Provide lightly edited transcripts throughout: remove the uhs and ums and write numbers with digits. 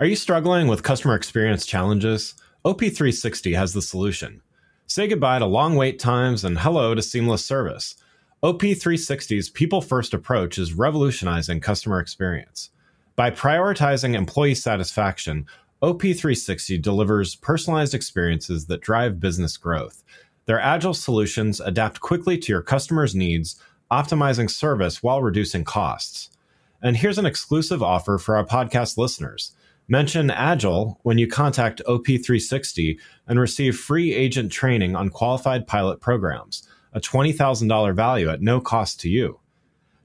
Are you struggling with customer experience challenges? OP360 has the solution. Say goodbye to long wait times and hello to seamless service. OP360's people-first approach is revolutionizing customer experience. By prioritizing employee satisfaction, OP360 delivers personalized experiences that drive business growth. Their agile solutions adapt quickly to your customers' needs, optimizing service while reducing costs. And here's an exclusive offer for our podcast listeners. Mention Agile when you contact OP360 and receive free agent training on qualified pilot programs, a $20,000 value at no cost to you.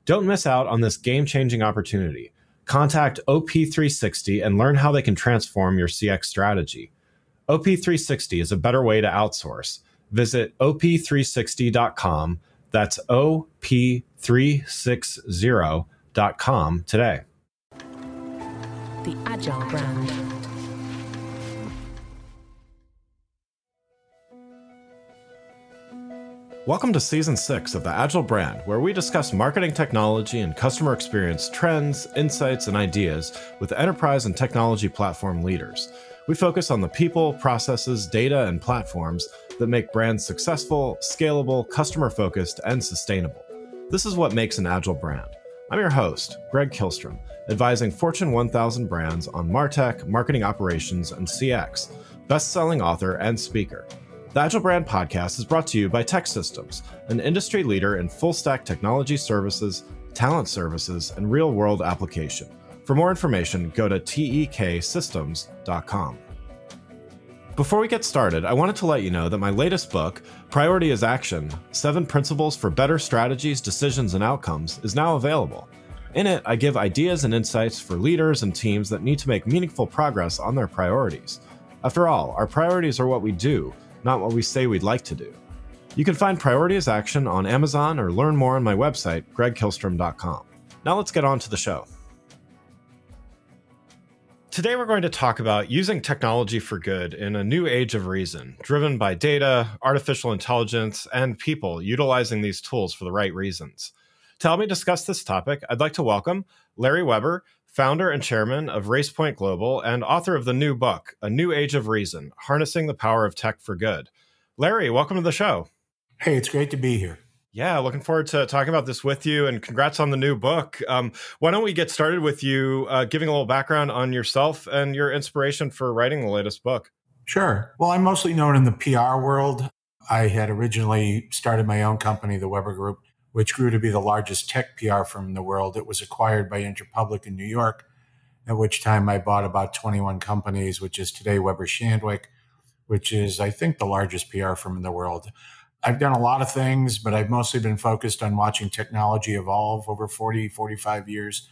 Don't miss out on this game-changing opportunity. Contact OP360 and learn how they can transform your CX strategy. OP360 is a better way to outsource. Visit op360.com. That's op360.com today. The Agile brand. Welcome to Season 6 of the Agile brand, where we discuss marketing technology and customer experience trends, insights, and ideas with enterprise and technology platform leaders. We focus on the people, processes, data, and platforms that make brands successful, scalable, customer-focused, and sustainable. This is what makes an Agile brand. I'm your host, Greg Kihlstrom, advising Fortune 1000 brands on MarTech, marketing operations, and CX, best-selling author and speaker. The Agile Brand Podcast is brought to you by TechSystems, an industry leader in full-stack technology services, talent services, and real-world application. For more information, go to teksystems.com. Before we get started, I wanted to let you know that my latest book, Priority is Action: 7 Principles for Better Strategies, Decisions, and Outcomes, is now available. In it, I give ideas and insights for leaders and teams that need to make meaningful progress on their priorities. After all, our priorities are what we do, not what we say we'd like to do. You can find Priority is Action on Amazon or learn more on my website, gregkihlstrom.com. Now let's get on to the show. Today we're going to talk about using technology for good in a new age of reason, driven by data, artificial intelligence, and people utilizing these tools for the right reasons. To help me discuss this topic, I'd like to welcome Larry Weber, founder and chairman of Racepoint Global and author of the new book, A New Age of Reason, Harnessing the Power of Tech for Good. Larry, welcome to the show. Hey, it's great to be here. Yeah, looking forward to talking about this with you, and congrats on the new book. Why don't we get started with you giving a little background on yourself and your inspiration for writing the latest book? Sure. Well, I'm mostly known in the PR world. I had originally started my own company, the Weber Group, which grew to be the largest tech PR firm in the world. It was acquired by Interpublic in New York, at which time I bought about 21 companies, which is today Weber Shandwick, which is, I think, the largest PR firm in the world. I've done a lot of things, but I've mostly been focused on watching technology evolve over 40, 45 years.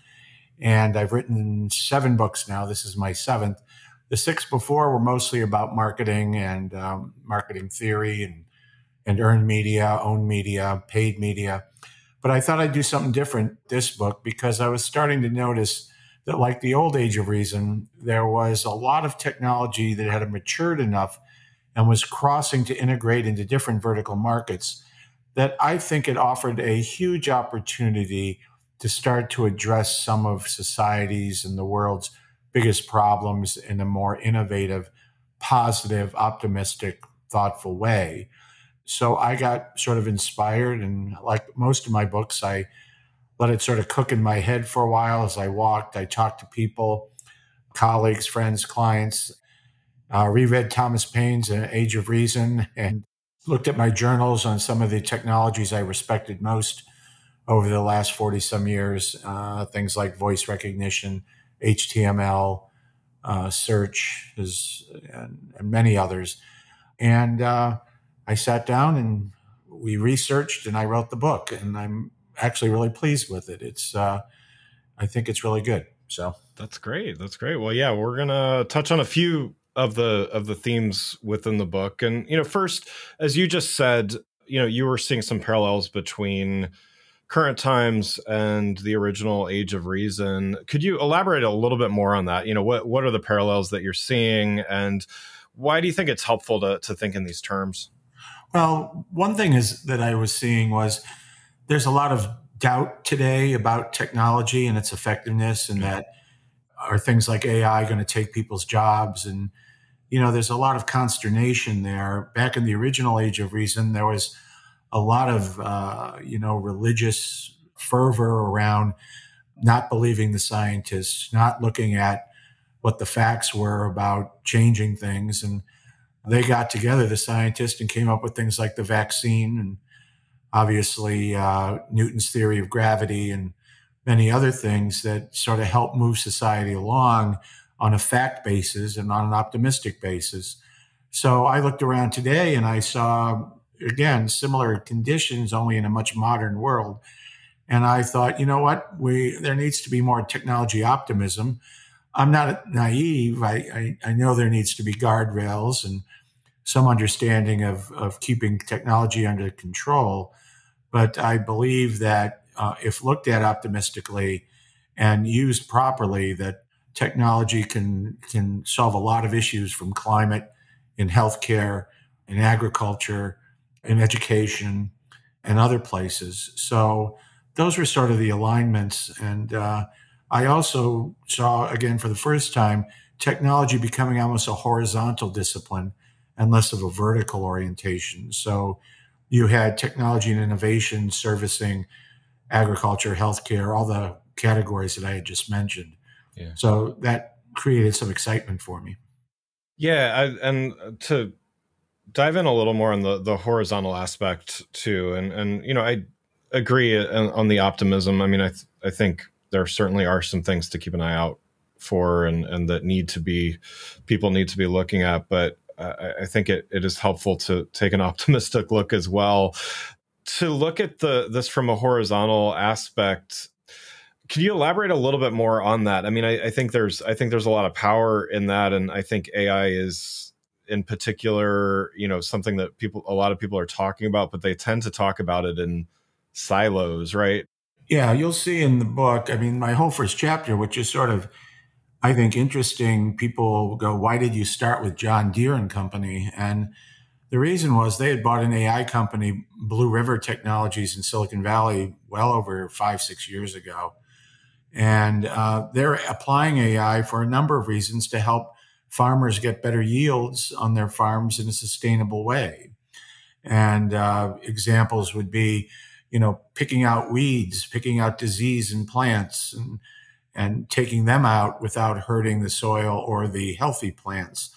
And I've written 7 books now. This is my 7th. The 6 before were mostly about marketing and marketing theory and earned media, owned media, paid media. But I thought I'd do something different this book because I was starting to notice that, like the old age of reason, there was a lot of technology that had matured enough and was crossing to integrate into different vertical markets that I think it offered a huge opportunity to start to address some of society's and the world's biggest problems in a more innovative, positive, optimistic, thoughtful way. So I got sort of inspired, and like most of my books, I let it sort of cook in my head for a while as I walked. I talked to people, colleagues, friends, clients, reread Thomas Paine's Age of Reason, and looked at my journals on some of the technologies I respected most over the last 40-some years, things like voice recognition, HTML, search, and many others. And I sat down and we researched and I wrote the book, and I'm actually really pleased with it. I think it's really good. So that's great. That's great. Well, yeah, we're going to touch on a few of the themes within the book. And, first, as you just said, you were seeing some parallels between current times and the original Age of Reason. Could you elaborate a little bit more on that? What are the parallels that you're seeing, and why do you think it's helpful to think in these terms? Well, one thing that I was seeing was there's a lot of doubt today about technology and its effectiveness, and that Are things like AI going to take people's jobs? And, there's a lot of consternation there. Back in the original Age of Reason, there was a lot of, religious fervor around not believing the scientists, not looking at what the facts were about changing things. And they got together, the scientists, and came up with things like the vaccine and obviously Newton's theory of gravity and many other things that sort of help move society along on a fact basis and on an optimistic basis. So I looked around today and I saw, again, similar conditions, only in a much modern world. And I thought, you know what, there needs to be more technology optimism. I'm not naive. I know there needs to be guardrails and some understanding of keeping technology under control. But I believe that if looked at optimistically and used properly, that technology can solve a lot of issues, from climate, in healthcare, in agriculture, in education, and other places. So those were sort of the alignments. And I also saw, again, for the first time, technology becoming almost a horizontal discipline and less of a vertical orientation. So you had technology and innovation servicing agriculture, healthcare, all the categories that I had just mentioned. Yeah. So that created some excitement for me. Yeah, and to dive in a little more on the horizontal aspect too, and I agree on the optimism. I mean, I think there certainly are some things to keep an eye out for, and that people need to be looking at, but I think it is helpful to take an optimistic look as well, to look at this from a horizontal aspect. Can you elaborate a little bit more on that? I mean, I think there's a lot of power in that, and I think AI is, in particular, something that a lot of people are talking about, but they tend to talk about it in silos, right? Yeah, you'll see in the book. I mean, my whole first chapter, which is sort of, I think, interesting. People go, "Why did you start with John Deere and Company?" And the reason was they had bought an AI company, Blue River Technologies, in Silicon Valley, well over 5-6 years ago. And they're applying AI for a number of reasons to help farmers get better yields on their farms in a sustainable way. And examples would be, picking out weeds, picking out disease in plants, and taking them out without hurting the soil or the healthy plants.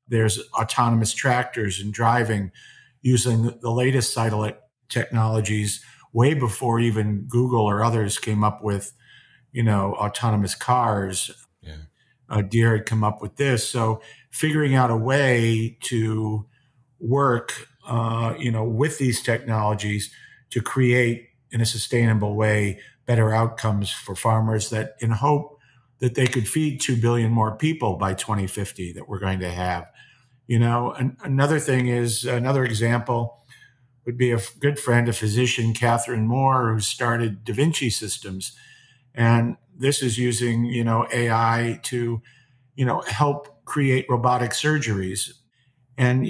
There's autonomous tractors and driving using the latest satellite technologies way before even Google or others came up with, autonomous cars. Yeah. Deere had come up with this. So figuring out a way to work, with these technologies to create in a sustainable way better outcomes for farmers, that in hope that they could feed 2 billion more people by 2050 that we're going to have. And another thing is, another example would be a good friend, a physician, Catherine Moore, who started Da Vinci Systems. And this is using, AI to, help create robotic surgeries. And,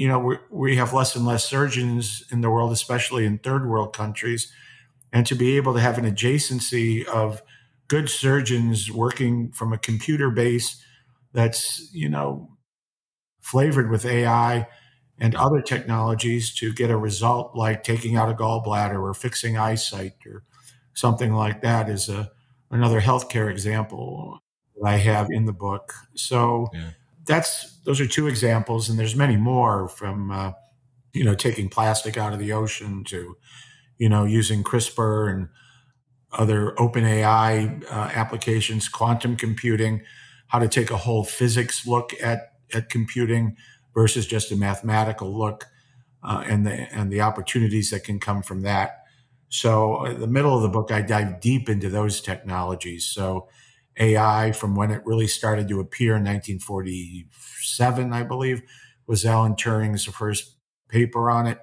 we have less and less surgeons in the world, especially in third world countries. And to be able to have an adjacency of good surgeons working from a computer base that's, flavored with AI and other technologies to get a result like taking out a gallbladder or fixing eyesight or something like that is another healthcare example that I have in the book. So Yeah. Those are two examples, and there's many more, from taking plastic out of the ocean to using CRISPR and other open AI applications, quantum computing, how to take a whole physics look at computing versus just a mathematical look, and the opportunities that can come from that. So in the middle of the book, I dive deep into those technologies. So AI, from when it really started to appear in 1947, I believe, was Alan Turing's first paper on it,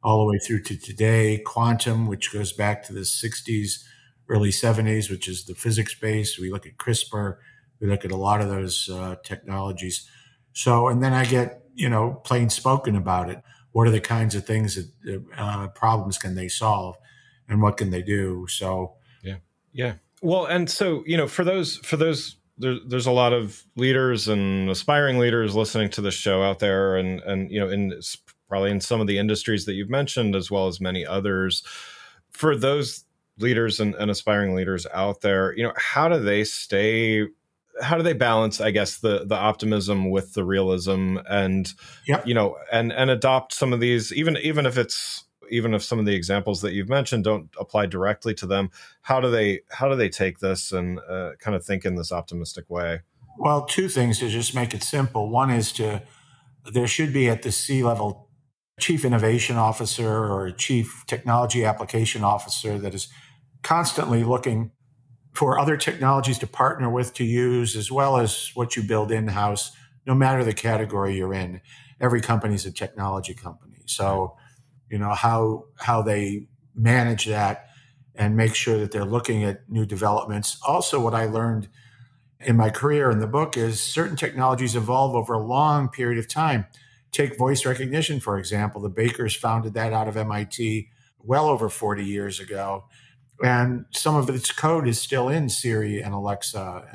all the way through to today. Quantum, which goes back to the 60s, early 70s, which is the physics base. We look at CRISPR. We look at a lot of those technologies. So, and then I get, plain spoken about it. What are the kinds of things that problems can they solve, and what can they do? So, yeah. Well, and so, for those there's a lot of leaders and aspiring leaders listening to the show out there, and probably in some of the industries that you've mentioned, as well as many others. For those leaders and aspiring leaders out there, how do they balance, I guess, the optimism with the realism, and Yep. and adopt some of these, even if some of the examples that you've mentioned don't apply directly to them, how do they take this and kind of think in this optimistic way? Well, two things to just make it simple. One is there should be at the C-level chief innovation officer or chief technology application officer that is constantly looking for other technologies to partner with, to use, as well as what you build in-house, no matter the category you're in. Every company is a technology company. So, how they manage that and make sure that they're looking at new developments. Also, what I learned in my career in the book is certain technologies evolve over a long period of time. Take voice recognition, for example. The Bakers founded that out of MIT well over 40 years ago. And some of its code is still in Siri and Alexa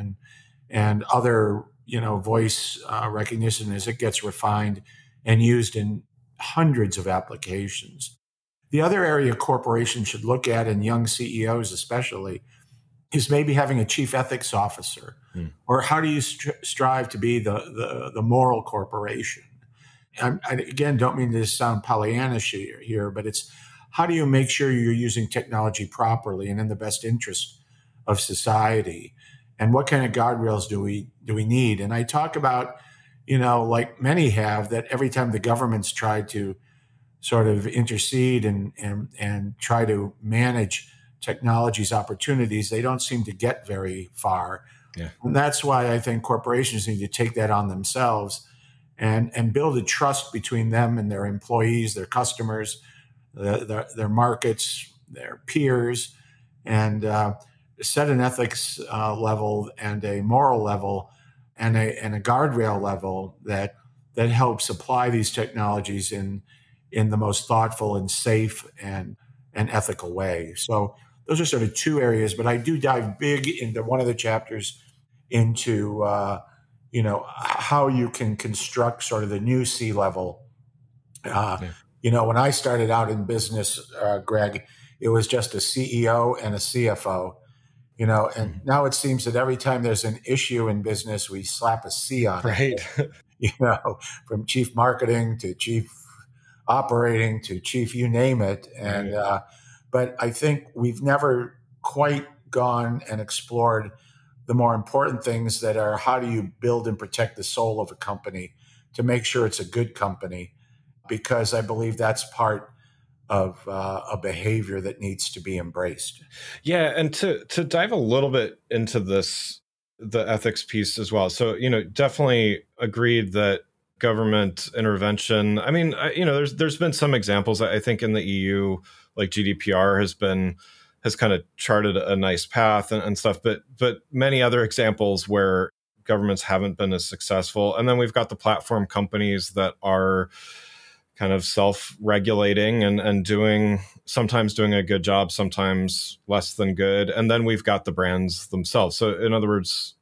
and other, voice recognition as it gets refined and used in hundreds of applications. The other area corporations should look at, and young CEOs especially, is maybe having a chief ethics officer, or how do you strive to be the moral corporation? I again, don't mean to sound Pollyannish here, but it's how do you make sure you're using technology properly and in the best interest of society? And what kind of guardrails do we need? And I talk about, like many have, that every time the government's tried to sort of intercede and try to manage technology's opportunities, they don't seem to get very far. Yeah. And that's why I think corporations need to take that on themselves and build a trust between them and their employees, their customers, their markets, their peers, and set an ethics level and a moral level and a guardrail level that helps apply these technologies in the most thoughtful and safe and ethical way. So those are sort of two areas, but I do dive big into one of the chapters into how you can construct sort of the new C-level. When I started out in business, Greg, it was just a CEO and a CFO, and now it seems that every time there's an issue in business, we slap a C on it. Right. From chief marketing to chief operating to chief, you name it. And, but I think we've never quite gone and explored the more important things that are, how do you build and protect the soul of a company to make sure it's a good company? Because I believe that's part of a behavior that needs to be embraced. Yeah, and to dive a little bit into this, the ethics piece as well. So, definitely agreed that government intervention. I mean, there's been some examples. I think in the EU, like GDPR has kind of charted a nice path and stuff, but many other examples where governments haven't been as successful. And then we've got the platform companies that are kind of self-regulating and sometimes doing a good job, sometimes less than good. And then we've got the brands themselves. So in other words,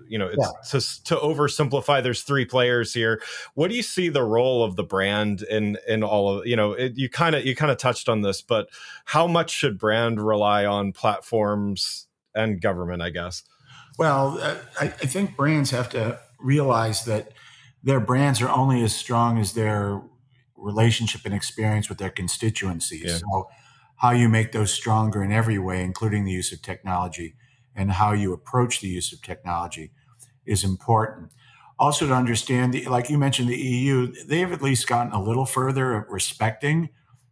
it's to oversimplify, there's three players here. What do you see the role of the brand in all of, you kind of touched on this, but how much should brand rely on platforms and government, I guess? Well, I think brands have to realize that their brands are only as strong as their relationship and experience with their constituencies. Yeah. So how you make those stronger in every way, including the use of technology, and how you approach the use of technology is important. Also to understand, like you mentioned, the EU, they have at least gotten a little further at respecting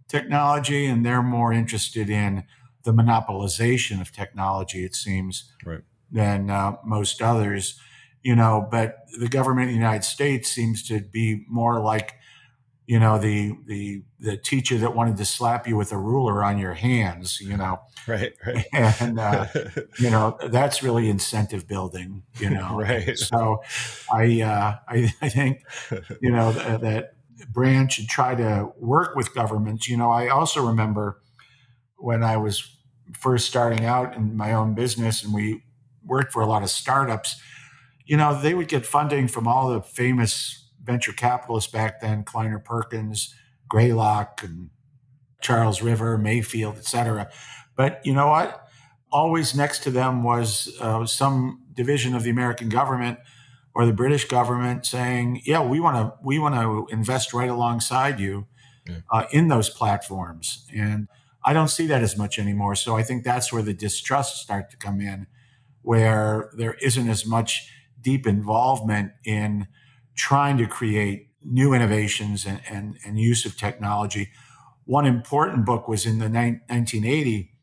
technology, and they're more interested in the monopolization of technology, it seems, right, than most others. But the government in the United States seems to be more like, the teacher that wanted to slap you with a ruler on your hands, Right. And, that's really incentive building, Right. So I think, that brands should try to work with governments. I also remember when I was first starting out in my own business and we worked for a lot of startups, they would get funding from all the famous venture capitalists back then, Kleiner Perkins, Greylock, and Charles River, Mayfield, et cetera. But you know what? Always next to them was some division of the American government or the British government saying, "Yeah, we want to invest right alongside you in those platforms." And I don't see that as much anymore. So I think that's where the distrust starts to come in, where there isn't as much deep involvement in trying to create new innovations and use of technology. One important book was in the 1980,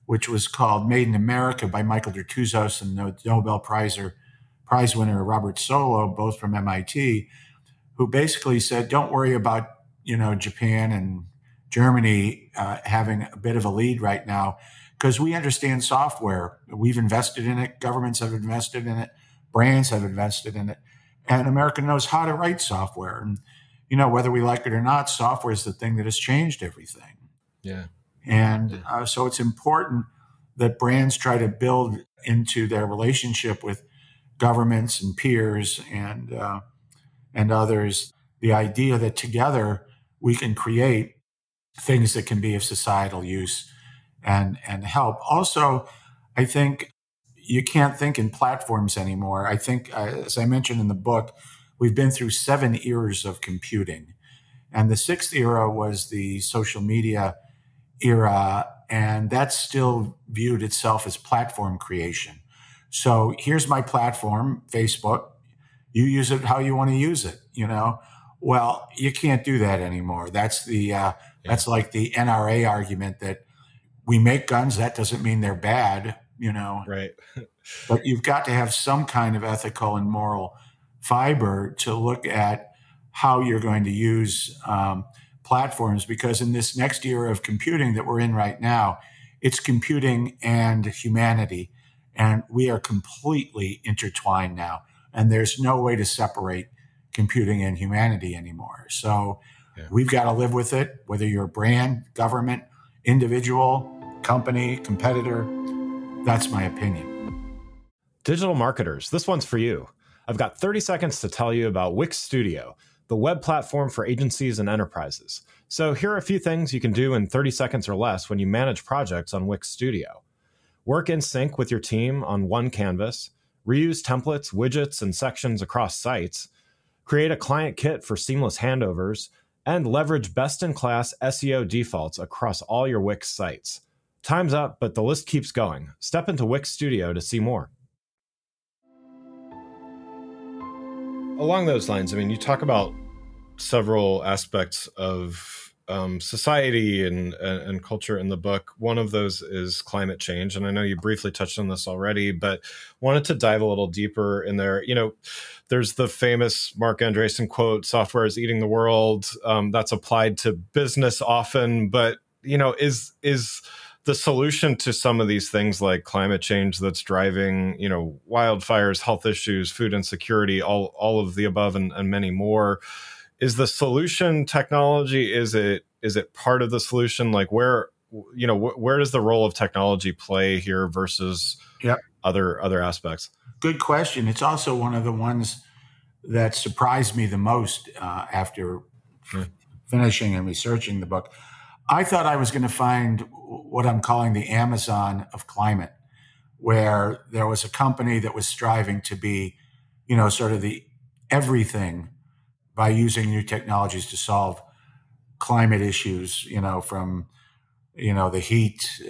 which was called Made in America by Michael Dertouzos and the Nobel Prize winner Robert Solow, both from MIT, who basically said, don't worry about, Japan and Germany having a bit of a lead right now, because we understand software. We've invested in it. Governments have invested in it. Brands have invested in it. And America knows how to write software. And, whether we like it or not, software is the thing that has changed everything. Yeah. And so it's important that brands try to build into their relationship with governments and peers and others the idea that together we can create things that can be of societal use and help. Also, I think you can't think in platforms anymore. I think, as I mentioned in the book, we've been through 7 eras of computing. And the 6th era was the social media era, and that still viewed itself as platform creation. So here's my platform, Facebook. You use it how you want to use it, Well, you can't do that anymore. That's that's like the NRA argument that we make guns, that doesn't mean they're bad, Right. But you've got to have some kind of ethical and moral fiber to look at how you're going to use platforms, because in this next era of computing that we're in right now, it's computing and humanity. And we are completely intertwined now. And there's no way to separate computing and humanity anymore. So we've got to live with it, whether you're a brand, government, individual, company, competitor. That's my opinion. Digital marketers, this one's for you. I've got 30 seconds to tell you about Wix Studio, the web platform for agencies and enterprises. So here are a few things you can do in 30 seconds or less when you manage projects on Wix Studio. Work in sync with your team on one canvas, reuse templates, widgets, and sections across sites, create a client kit for seamless handovers, and leverage best-in-class SEO defaults across all your Wix sites. Time's up, but the list keeps going. Step into Wix Studio to see more. Along those lines, you talk about several aspects of society and culture in the book. One of those is climate change. And I know you briefly touched on this already, but wanted to dive a little deeper in there. There's the famous Mark Andreessen quote, software is eating the world. That's applied to business often, but, is the solution to some of these things like climate change that's driving, wildfires, health issues, food insecurity, all of the above and many more. Is the solution technology? Is it part of the solution? Like where does the role of technology play here versus other aspects? Good question. It's also one of the ones that surprised me the most after finishing and researching the book. I thought I was going to find what I'm calling the Amazon of climate, where there was a company that was striving to be, sort of the everything by using new technologies to solve climate issues, from, the heat,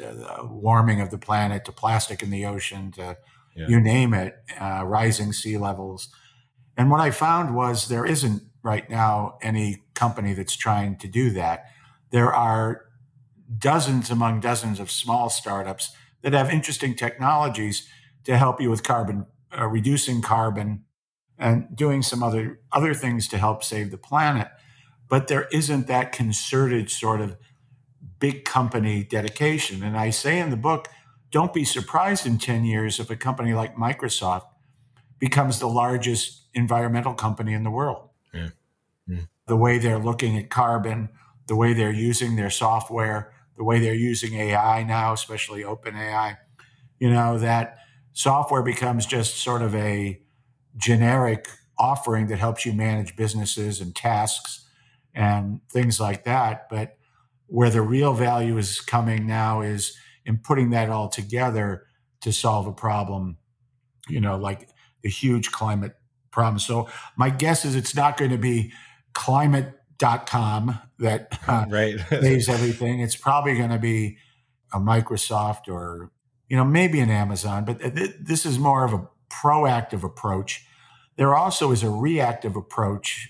warming of the planet, to plastic in the ocean, to you name it, rising sea levels. And what I found was there isn't right now any company that's trying to do that. There are dozens among dozens of small startups that have interesting technologies to help you with carbon, reducing carbon and doing some other things to help save the planet. But there isn't that concerted sort of big company dedication. And I say in the book, don't be surprised in 10 years if a company like Microsoft becomes the largest environmental company in the world. Yeah. Mm. The way they're looking at carbon, the way they're using their software, the way they're using AI now, especially OpenAI, that software becomes just sort of a generic offering that helps you manage businesses and tasks and things like that. But where the real value is coming now is in putting that all together to solve a problem, like the huge climate problem. So my guess is it's not going to be climate.com that Right. saves everything. It's probably going to be a Microsoft or, maybe an Amazon, but this is more of a proactive approach. There also is a reactive approach,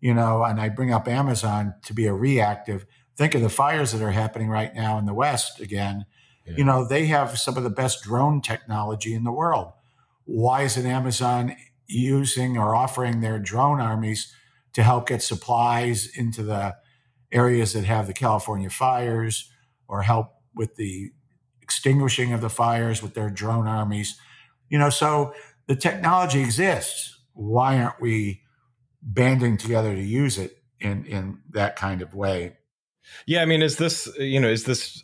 and I bring up Amazon to be a reactive. Think of the fires that are happening right now in the West again. Yeah. They have some of the best drone technology in the world. Why isn't Amazon using or offering their drone armies to help get supplies into the areas that have the California fires, or help with the extinguishing of the fires with their drone armies? So the technology exists. Why aren't we banding together to use it in that kind of way? Yeah, I mean, is this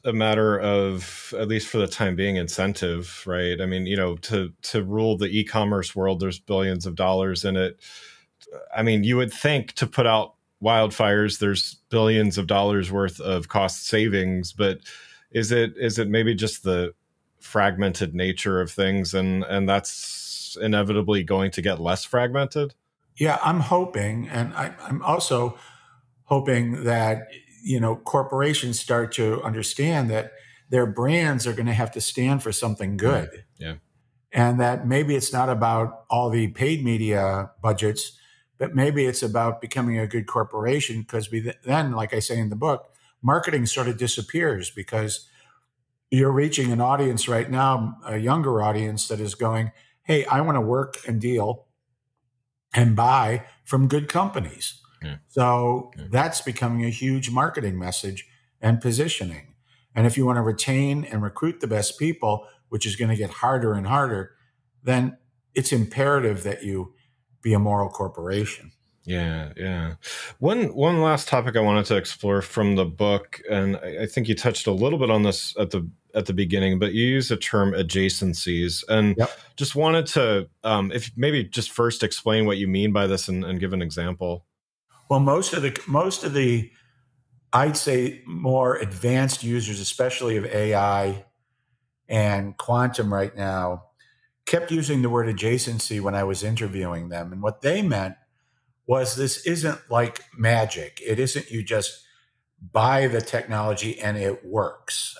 a matter of, at least for the time being, incentive, right? I mean, to rule the e-commerce world, there's billions of dollars in it. I mean, you would think to put out wildfires, there's billions of dollars worth of cost savings, but is it maybe just the fragmented nature of things, and that's inevitably going to get less fragmented? Yeah, I'm hoping, and I'm also hoping that corporations start to understand that their brands are going to have to stand for something good. Yeah. And that maybe it's not about all the paid media budgets, but maybe it's about becoming a good corporation, because then, like I say in the book, marketing sort of disappears, because you're reaching an audience right now, a younger audience that is going, hey, I want to work and deal and buy from good companies. Yeah. So that's becoming a huge marketing message and positioning. And if you want to retain and recruit the best people, which is going to get harder and harder, then it's imperative that you be a moral corporation. Yeah, yeah. One last topic I wanted to explore from the book, and I think you touched a little bit on this at the beginning, but you use the term adjacencies, and just wanted to, if maybe just first explain what you mean by this and give an example. Well, most of the, I'd say, more advanced users, especially of AI and quantum right now, kept using the word adjacency when I was interviewing them. And what they meant was, this isn't like magic. It isn't you just buy the technology and it works.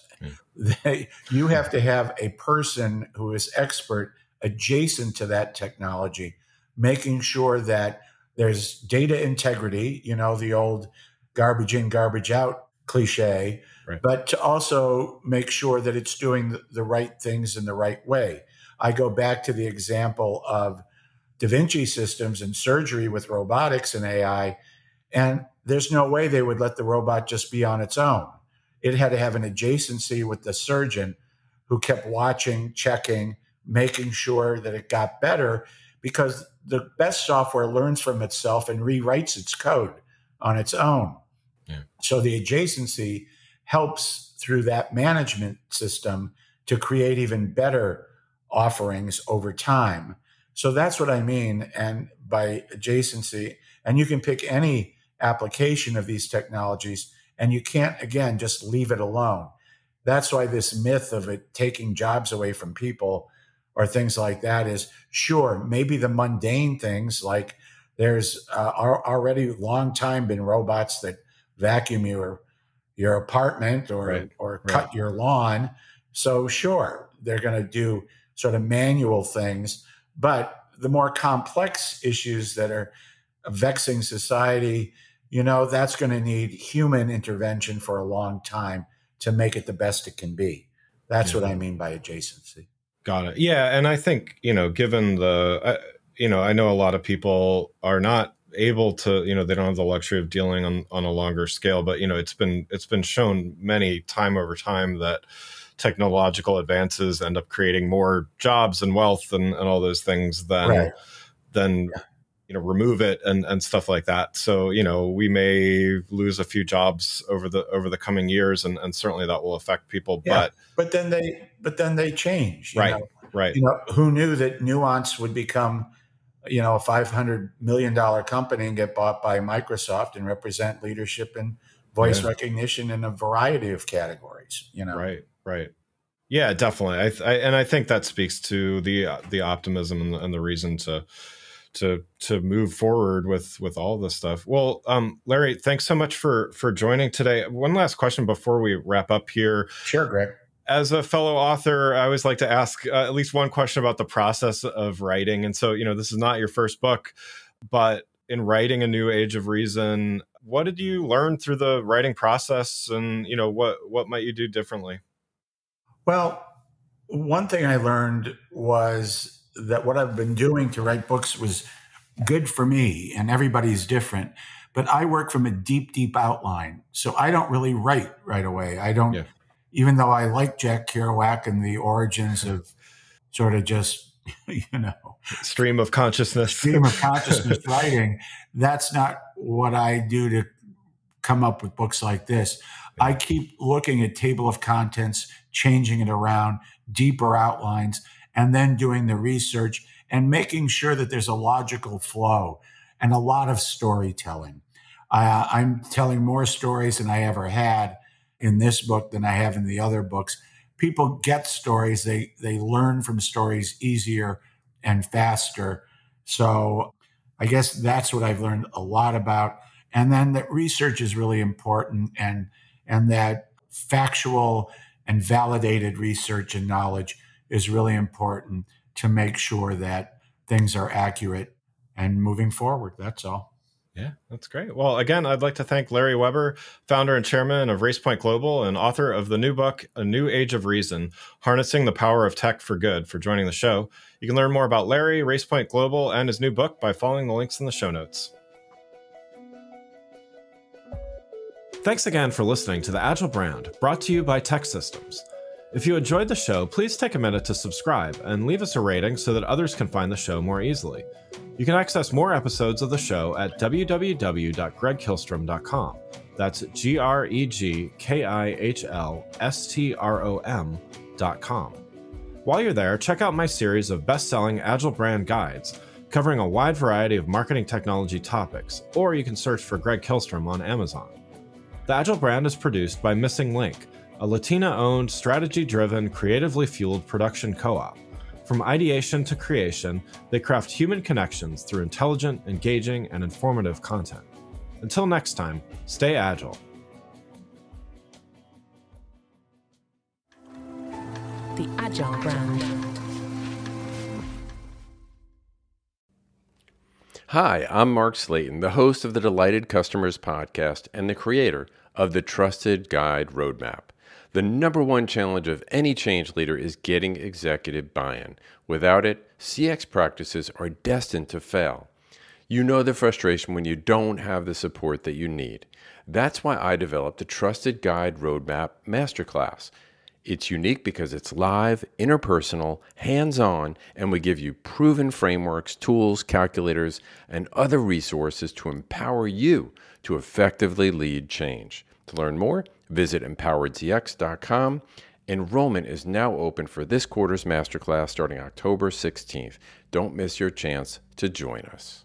You have to have a person who is expert adjacent to that technology, making sure that there's data integrity, the old garbage in, garbage out cliche, right, but to also make sure that it's doing the right things in the right way. I go back to the example of Da Vinci systems and surgery with robotics and AI, and there's no way they would let the robot just be on its own. It had to have an adjacency with the surgeon who kept watching, checking, making sure that it got better, because the best software learns from itself and rewrites its code on its own. Yeah. So the adjacency helps through that management system to create even better offerings over time. So that's what I mean, and by adjacency. And you can pick any application of these technologies, and you can't, again, just leave it alone. That's why this myth of it taking jobs away from people or things like that is, sure, maybe the mundane things, like there's already long time been robots that vacuum your apartment or cut your lawn. So sure, they're going to do sort of manual things, but the more complex issues that are vexing society, that's going to need human intervention for a long time to make it the best it can be. That's what I mean by adjacency. Got it. Yeah. And I think, given I know a lot of people are not able to, they don't have the luxury of dealing on a longer scale, but, it's been shown time over time that technological advances end up creating more jobs and wealth and all those things than remove it and stuff like that. So, we may lose a few jobs over the coming years, and certainly that will affect people. Yeah. But then they change. Right. Who knew that nuance would become a $500 million company and get bought by Microsoft and represent leadership and voice recognition in a variety of categories. Right. Yeah, definitely. I think that speaks to the optimism and the reason to move forward with all this stuff. Well, Larry, thanks so much for joining today. One last question before we wrap up here. Sure, Greg. As a fellow author, I always like to ask at least one question about the process of writing. And so, this is not your first book, but in writing A New Age of Reason, what did you learn through the writing process, and what might you do differently? Well, one thing I learned was that what I've been doing to write books was good for me, and everybody's different. But I work from a deep, deep outline. So I don't really write right away. I don't, even though I like Jack Kerouac and the origins of sort of just, stream of consciousness writing, that's not what I do to come up with books like this. I keep looking at table of contents, changing it around, deeper outlines, and then doing the research and making sure that there's a logical flow and a lot of storytelling. I'm telling more stories than I ever had in this book than I have in the other books. People get stories. They learn from stories easier and faster. So I guess that's what I've learned a lot about. And then that research is really important, and that factual and validated research and knowledge is really important to make sure that things are accurate and moving forward. That's all. Yeah, that's great. Well, again, I'd like to thank Larry Weber, founder and chairman of Racepoint Global and author of the new book, A New Age of Reason, Harnessing the Power of Tech for Good, for joining the show. You can learn more about Larry, Racepoint Global, and his new book by following the links in the show notes. Thanks again for listening to The Agile Brand, brought to you by Tech Systems. If you enjoyed the show, please take a minute to subscribe and leave us a rating so that others can find the show more easily. You can access more episodes of the show at www.gregkihlstrom.com. That's GregKihlstrom.com. While you're there, check out my series of best-selling Agile Brand guides covering a wide variety of marketing technology topics, or you can search for Greg Kihlstrom on Amazon. The Agile Brand is produced by Missing Link, a Latina-owned, strategy-driven, creatively fueled production co-op. From ideation to creation, they craft human connections through intelligent, engaging, and informative content. Until next time, stay agile. The Agile Brand. Hi, I'm Mark Slayton, the host of the Delighted Customers podcast and the creator of the Trusted Guide Roadmap. The number one challenge of any change leader is getting executive buy-in. Without it, CX practices are destined to fail. You know the frustration when you don't have the support that you need. That's why I developed the Trusted Guide Roadmap Masterclass. It's unique because it's live, interpersonal, hands-on, and we give you proven frameworks, tools, calculators, and other resources to empower you to effectively lead change. To learn more, visit empoweredcx.com. Enrollment is now open for this quarter's masterclass starting October 16th. Don't miss your chance to join us.